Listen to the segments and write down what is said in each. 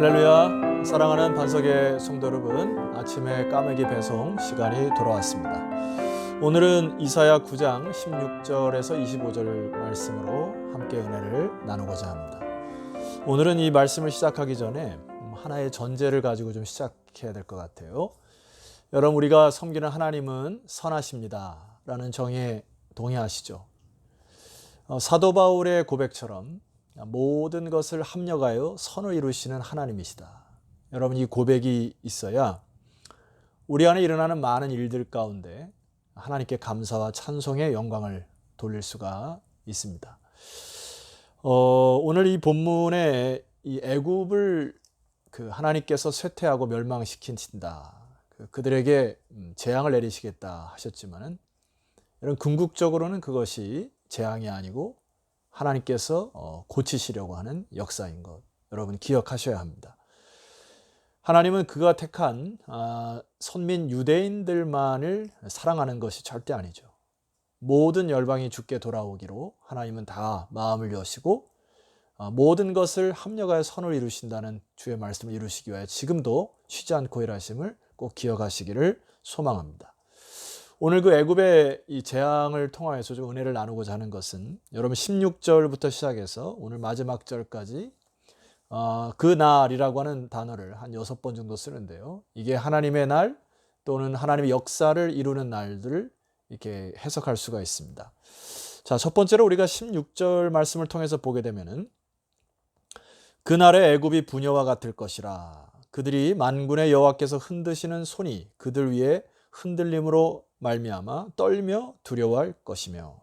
할렐루야. 사랑하는 반석의 성도 여러분, 아침에 까매기 배송 시간이 돌아왔습니다. 오늘은 이사야 9장 16절에서 25절 말씀으로 함께 은혜를 나누고자 합니다. 오늘은 이 말씀을 시작하기 전에 하나의 전제를 가지고 좀 시작해야 될 것 같아요. 여러분, 우리가 섬기는 하나님은 선하십니다 라는 정의에 동의하시죠? 사도 바울의 고백처럼 모든 것을 합력하여 선을 이루시는 하나님이시다. 여러분, 이 고백이 있어야 우리 안에 일어나는 많은 일들 가운데 하나님께 감사와 찬송의 영광을 돌릴 수가 있습니다. 오늘 이 본문에 이 애굽을 하나님께서 쇠퇴하고 멸망시킨다. 그들에게 재앙을 내리시겠다 하셨지만은, 여러분, 궁극적으로는 그것이 재앙이 아니고 하나님께서 고치시려고 하는 역사인 것, 여러분 기억하셔야 합니다. 하나님은 그가 택한 선민 유대인들만을 사랑하는 것이 절대 아니죠. 모든 열방이 주께 돌아오기로 하나님은 다 마음을 여시고 모든 것을 합력하여 선을 이루신다는 주의 말씀을 이루시기 위하여 지금도 쉬지 않고 일하심을 꼭 기억하시기를 소망합니다. 오늘 그 애굽의 이 재앙을 통하여서 좀 은혜를 나누고자 하는 것은, 여러분 16절부터 시작해서 오늘 마지막 절까지 그 날이라고 하는 단어를 한 6번 정도 쓰는데요. 이게 하나님의 날 또는 하나님의 역사를 이루는 날들을 이렇게 해석할 수가 있습니다. 자, 첫 번째로 우리가 16절 말씀을 통해서 보게 되면은, 그날의 애굽이 부녀와 같을 것이라. 그들이 만군의 여호와께서 흔드시는 손이 그들 위에 흔들림으로 말미암아 떨며 두려워할 것이며.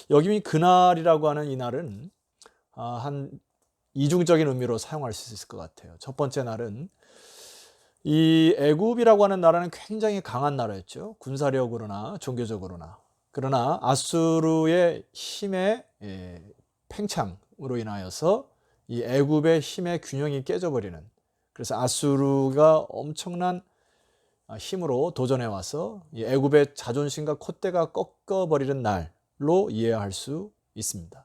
여기 그날이라고 하는 이 날은 한 이중적인 의미로 사용할 수 있을 것 같아요. 첫 번째 날은, 이 애굽이라고 하는 나라는 굉장히 강한 나라였죠. 군사력으로나 종교적으로나. 그러나 아수르의 힘의 팽창으로 인하여서 이 애굽의 힘의 균형이 깨져버리는, 그래서 아수르가 엄청난 힘으로 도전해 와서 이 애굽의 자존심과 콧대가 꺾어버리는 날로 이해할 수 있습니다.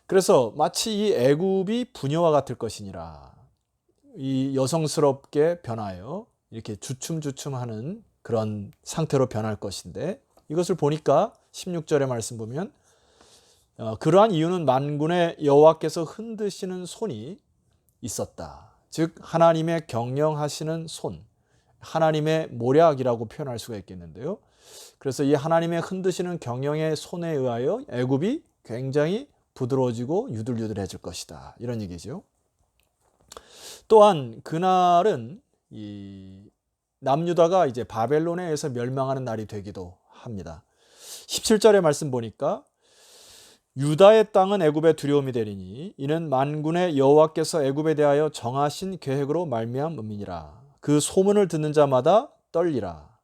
그래서 마치 이 애굽이 부녀와 같을 것이니라, 이 여성스럽게 변하여 이렇게 주춤주춤하는 그런 상태로 변할 것인데, 이것을 보니까 16절의 말씀 보면 그러한 이유는 만군의 여호와께서 흔드시는 손이 있었다. 즉 하나님의 경영하시는 손, 하나님의 모략이라고 표현할 수가 있겠는데요. 그래서 이 하나님의 흔드시는 경영의 손에 의하여 애굽이 굉장히 부드러워지고 유들유들해질 것이다, 이런 얘기죠. 또한 그날은 이 남유다가 이제 바벨론에 의해서 멸망하는 날이 되기도 합니다. 17절의 말씀 보니까, 유다의 땅은 애굽의 두려움이 되리니 이는 만군의 여호와께서 애굽에 대하여 정하신 계획으로 말미암음이니라. 그 소문을 듣는 자마다 떨리라.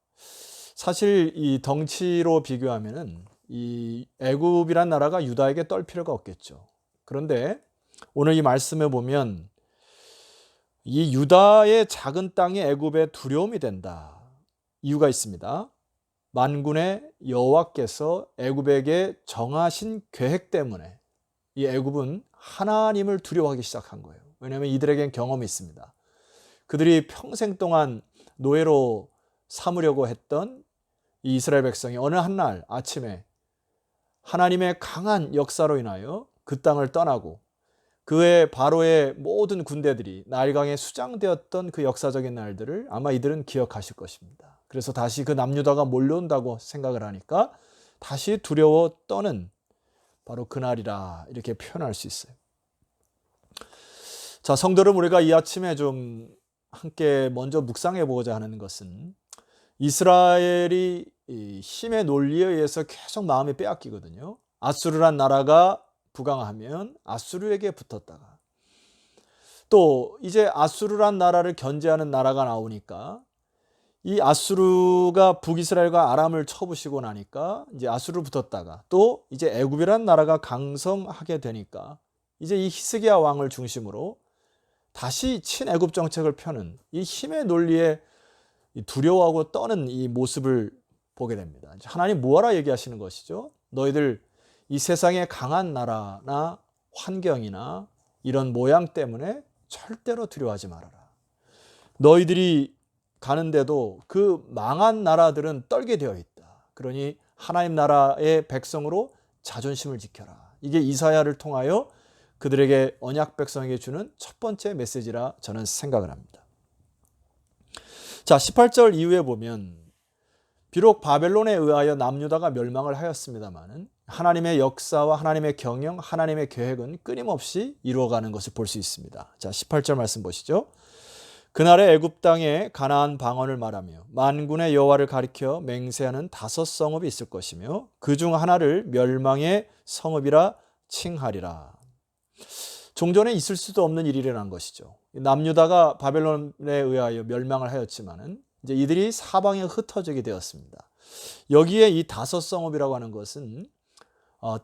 사실 이 덩치로 비교하면은 이 애굽이란 나라가 유다에게 떨 필요가 없겠죠. 그런데 오늘 이 말씀에 보면 이 유다의 작은 땅이 애굽의 두려움이 된다. 이유가 있습니다. 만군의 여호와께서 애굽에게 정하신 계획 때문에 이 애굽은 하나님을 두려워하기 시작한 거예요. 왜냐하면 이들에겐 경험이 있습니다. 그들이 평생 동안 노예로 삼으려고 했던 이 이스라엘 백성이 어느 한날 아침에 하나님의 강한 역사로 인하여 그 땅을 떠나고, 그의 바로의 모든 군대들이 나일강에 수장되었던 그 역사적인 날들을 아마 이들은 기억하실 것입니다. 그래서 다시 그 남유다가 몰려온다고 생각을 하니까 다시 두려워 떠는 바로 그날이라, 이렇게 표현할 수 있어요. 자, 성도 여러분, 우리가 이 아침에 좀 함께 먼저 묵상해 보고자 하는 것은, 이스라엘이 이 힘의 논리에 의해서 계속 마음이 빼앗기거든요. 아수르란 나라가 부강하면 아수르에게 붙었다가, 또 이제 아수르란 나라를 견제하는 나라가 나오니까 이 아수르가 북이스라엘과 아람을 쳐부시고 나니까 이제 아수르 붙었다가, 또 이제 애굽이란 나라가 강성하게 되니까 이제 이 히스기야 왕을 중심으로 다시 친애굽 정책을 펴는 이 힘의 논리에 두려워하고 떠는 이 모습을 보게 됩니다. 하나님 뭐하라 얘기하시는 것이죠? 너희들 이 세상의 강한 나라나 환경이나 이런 모양 때문에 절대로 두려워하지 말아라. 너희들이 가는데도 그 망한 나라들은 떨게 되어 있다. 그러니 하나님 나라의 백성으로 자존심을 지켜라. 이게 이사야를 통하여 그들에게 언약 백성에게 주는 첫 번째 메시지라 저는 생각을 합니다. 자, 18절 이후에 보면 비록 바벨론에 의하여 남유다가 멸망을 하였습니다마는 하나님의 역사와 하나님의 경영, 하나님의 계획은 끊임없이 이루어가는 것을 볼 수 있습니다. 자, 18절 말씀 보시죠. 그날에 애굽 땅에 가나안 방언을 말하며 만군의 여호와를 가리켜 맹세하는 5 성읍이 있을 것이며 그중 하나를 멸망의 성읍이라 칭하리라. 종전에 있을 수도 없는 일이라는 것이죠. 남유다가 바벨론에 의하여 멸망을 하였지만은 이제 이들이 사방에 흩어지게 되었습니다. 여기에 이 5 성읍이라고 하는 것은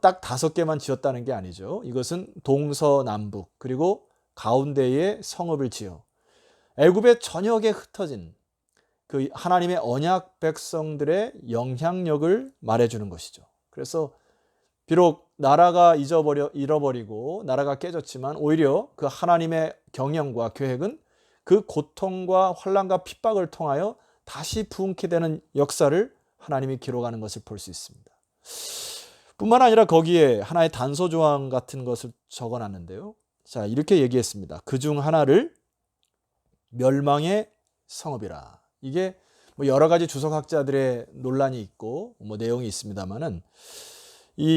딱 5개만 지었다는 게 아니죠. 이것은 동서남북 그리고 가운데에 성읍을 지어 애굽의 전역에 흩어진 그 하나님의 언약 백성들의 영향력을 말해주는 것이죠. 그래서 비록 나라가 잃어버리고 나라가 깨졌지만 오히려 그 하나님의 경영과 계획은 그 고통과 환난과 핍박을 통하여 다시 부흥케 되는 역사를 하나님이 기록하는 것을 볼 수 있습니다. 뿐만 아니라 거기에 하나의 단서조항 같은 것을 적어놨는데요. 자, 이렇게 얘기했습니다. 그중 하나를 멸망의 성읍이라. 이게 뭐 여러 가지 주석학자들의 논란이 있고 뭐 내용이 있습니다만은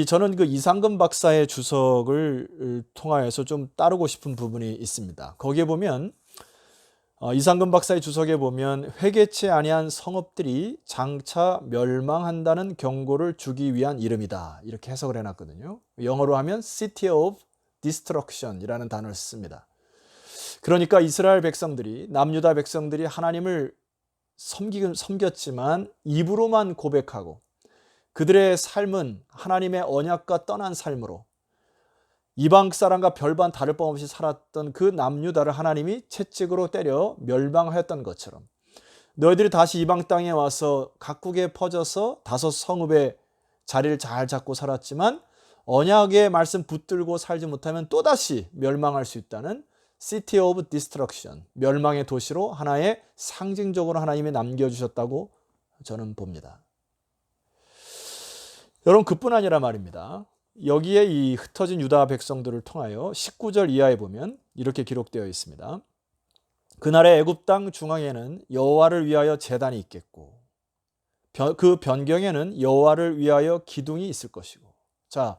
저는 그 이상근 박사의 주석을 통하여서 좀 따르고 싶은 부분이 있습니다. 거기에 보면 이상근 박사의 주석에 보면 회개치 아니한 성읍들이 장차 멸망한다는 경고를 주기 위한 이름이다. 이렇게 해석을 해놨거든요. 영어로 하면 City of Destruction이라는 단어를 씁니다. 그러니까 이스라엘 백성들이 남유다 백성들이 하나님을 섬겼지만 입으로만 고백하고 그들의 삶은 하나님의 언약과 떠난 삶으로 이방 사람과 별반 다를 바 없이 살았던 그 남유다를 하나님이 채찍으로 때려 멸망하였던 것처럼 너희들이 다시 이방 땅에 와서 각국에 퍼져서 5 성읍의 자리를 잘 잡고 살았지만 언약의 말씀 붙들고 살지 못하면 또다시 멸망할 수 있다는 City of Destruction, 멸망의 도시로 하나의 상징적으로 하나님이 남겨주셨다고 저는 봅니다. 여러분, 그뿐 아니라 말입니다. 여기에 이 흩어진 유다 백성들을 통하여 19절 이하에 보면 이렇게 기록되어 있습니다. 그날의 애굽 땅 중앙에는 여호와를 위하여 제단이 있겠고 그 변경에는 여호와를 위하여 기둥이 있을 것이고. 자,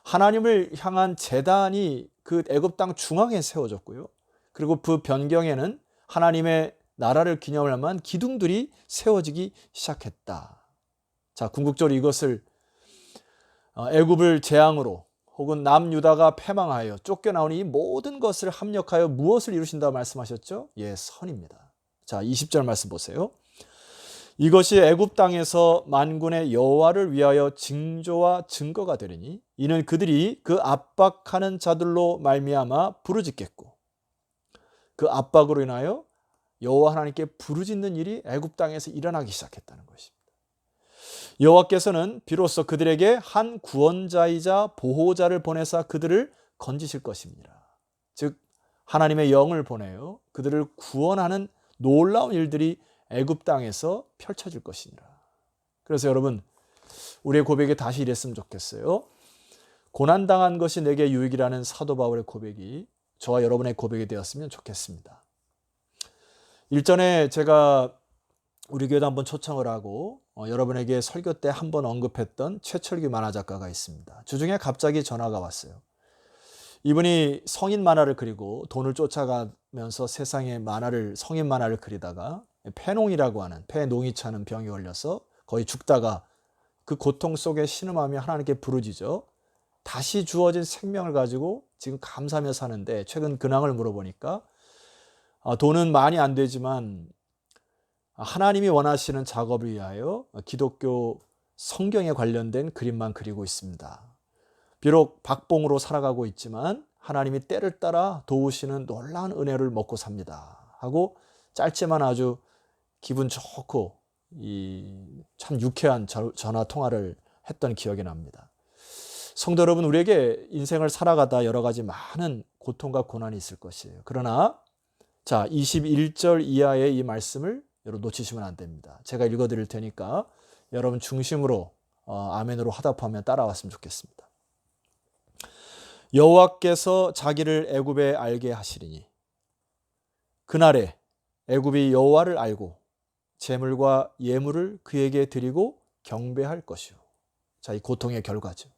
하나님을 향한 제단이 그 애굽 땅 중앙에 세워졌고요. 그리고 그 변경에는 하나님의 나라를 기념할 만한 기둥들이 세워지기 시작했다. 자, 궁극적으로 이것을 애굽을 재앙으로 혹은 남유다가 패망하여 쫓겨나오니 이 모든 것을 합력하여 무엇을 이루신다고 말씀하셨죠? 예, 선입니다. 자, 20절 말씀 보세요. 이것이 애굽 땅에서 만군의 여호와를 위하여 징조와 증거가 되리니 이는 그들이 그 압박하는 자들로 말미암아 부르짖겠고 그 압박으로 인하여 여호와 하나님께 부르짖는 일이 애굽 땅에서 일어나기 시작했다는 것입니다. 여호와께서는 비로소 그들에게 한 구원자이자 보호자를 보내사 그들을 건지실 것입니다. 즉 하나님의 영을 보내요 그들을 구원하는 놀라운 일들이 애굽 땅에서 펼쳐질 것이니라. 그래서 여러분, 우리의 고백이 다시 이랬으면 좋겠어요. 고난당한 것이 내게 유익이라는 사도 바울의 고백이 저와 여러분의 고백이 되었으면 좋겠습니다. 일전에 제가 우리 교회도 한번 초청을 하고 여러분에게 설교 때 한번 언급했던 최철규 만화작가가 있습니다. 주중에 갑자기 전화가 왔어요. 이분이 성인 만화를 그리고 돈을 쫓아가면서 세상에 성인 만화를 그리다가 폐농이라고 하는 폐농이 차는 병이 걸려서 거의 죽다가 그 고통 속에 신음하며 하나님께 부르짖어 다시 주어진 생명을 가지고 지금 감사하며 사는데 최근 근황을 물어보니까 돈은 많이 안 되지만 하나님이 원하시는 작업을 위하여 기독교 성경에 관련된 그림만 그리고 있습니다. 비록 박봉으로 살아가고 있지만 하나님이 때를 따라 도우시는 놀라운 은혜를 먹고 삽니다 하고 짧지만 아주 기분 좋고 참 유쾌한 전화 통화를 했던 기억이 납니다. 성도 여러분, 우리에게 인생을 살아가다 여러 가지 많은 고통과 고난이 있을 것이에요. 그러나 자, 21절 이하의 이 말씀을 여러분 놓치시면 안 됩니다. 제가 읽어드릴 테니까 여러분 중심으로 아멘으로 화답하며 따라왔으면 좋겠습니다. 여호와께서 자기를 애굽에 알게 하시리니 그날에 애굽이 여호와를 알고 제물과 예물을 그에게 드리고 경배할 것이요. 자, 이 고통의 결과죠.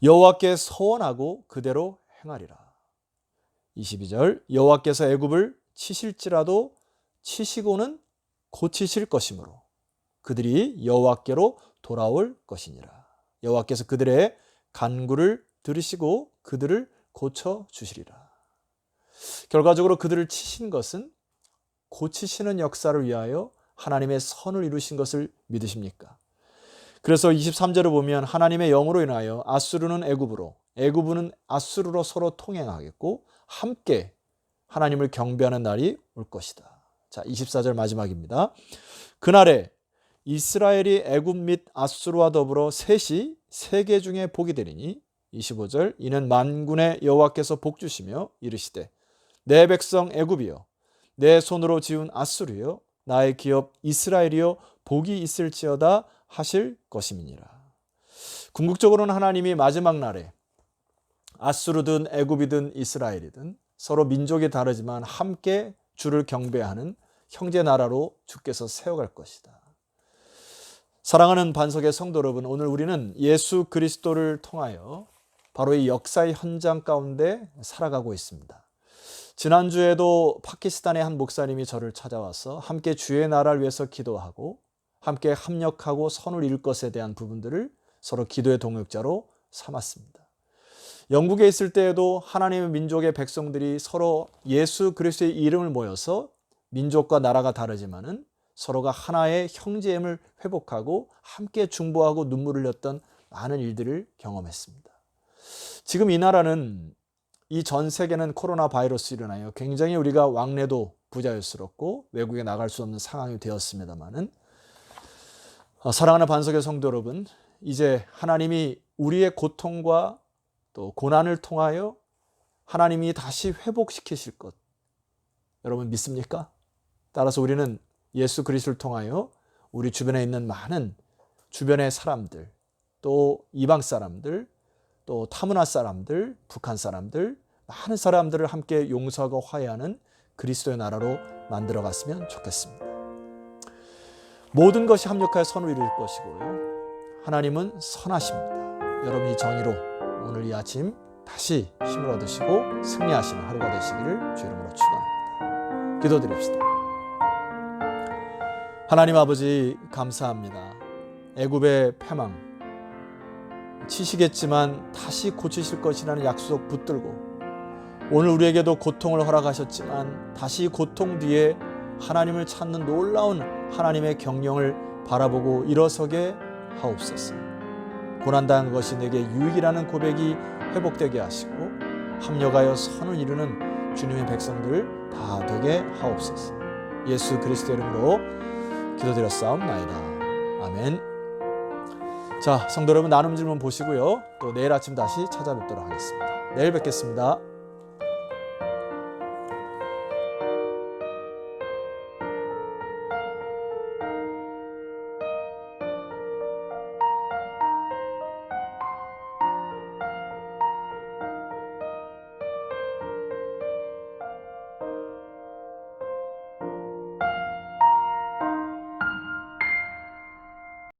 여호와께 서원하고 그대로 행하리라. 22절 여호와께서 애굽을 치실지라도 치시고는 고치실 것이므로 그들이 여호와께로 돌아올 것이니라. 여호와께서 그들의 간구를 들으시고 그들을 고쳐주시리라. 결과적으로 그들을 치신 것은 고치시는 역사를 위하여 하나님의 선을 이루신 것을 믿으십니까? 그래서 23절을 보면 하나님의 영으로 인하여 아수르는 애굽으로 애굽은 아수르로 서로 통행하겠고 함께 하나님을 경배하는 날이 올 것이다. 자, 24절 마지막입니다. 그날에 이스라엘이 애굽 및 아수르와 더불어 셋이 세계 중에 복이 되리니 25절 이는 만군의 여호와께서 복 주시며 이르시되 내 백성 애굽이여 내 손으로 지은 아수르여 나의 기업 이스라엘이여 복이 있을지어다 하실 것임이니라. 궁극적으로는 하나님이 마지막 날에 아수르든 애굽이든 이스라엘이든 서로 민족이 다르지만 함께 주를 경배하는 형제 나라로 주께서 세워갈 것이다. 사랑하는 반석의 성도 여러분, 오늘 우리는 예수 그리스도를 통하여 바로 이 역사의 현장 가운데 살아가고 있습니다. 지난주에도 파키스탄의 한 목사님이 저를 찾아와서 함께 주의 나라를 위해서 기도하고 함께 합력하고 선을 이룰 것에 대한 부분들을 서로 기도의 동역자로 삼았습니다. 영국에 있을 때에도 하나님의 민족의 백성들이 서로 예수 그리스도의 이름을 모여서 민족과 나라가 다르지만은 서로가 하나의 형제임을 회복하고 함께 중보하고 눈물을 흘렸던 많은 일들을 경험했습니다. 지금 이 나라는 이 전 세계는 코로나 바이러스로 인하여 굉장히 우리가 왕래도 부자연스럽고 외국에 나갈 수 없는 상황이 되었습니다만은 사랑하는 반석의 성도 여러분, 이제 하나님이 우리의 고통과 또 고난을 통하여 하나님이 다시 회복시키실 것 여러분 믿습니까? 따라서 우리는 예수 그리스도를 통하여 우리 주변에 있는 많은 주변의 사람들, 또 이방 사람들, 또 타문화 사람들, 북한 사람들, 많은 사람들을 함께 용서하고 화해하는 그리스도의 나라로 만들어 갔으면 좋겠습니다. 모든 것이 합력하여 선을 이룰 것이고요. 하나님은 선하십니다. 여러분이 정의로 오늘 이 아침 다시 힘을 얻으시고 승리하시는 하루가 되시기를 주 이름으로 축원합니다. 기도드립시다. 하나님 아버지 감사합니다. 애굽의 패망 치시겠지만 다시 고치실 것이라는 약속 붙들고 오늘 우리에게도 고통을 허락하셨지만 다시 고통 뒤에 하나님을 찾는 놀라운 하나님의 경영을 바라보고 일어서게 하옵소서. 고난당한 것이 내게 유익이라는 고백이 회복되게 하시고 합력하여 선을 이루는 주님의 백성들 다 되게 하옵소서. 예수 그리스도의 이름으로 기도드렸사옵나이다. 아멘. 자, 성도 여러분 나눔 질문 보시고요. 또 내일 아침 다시 찾아뵙도록 하겠습니다. 내일 뵙겠습니다.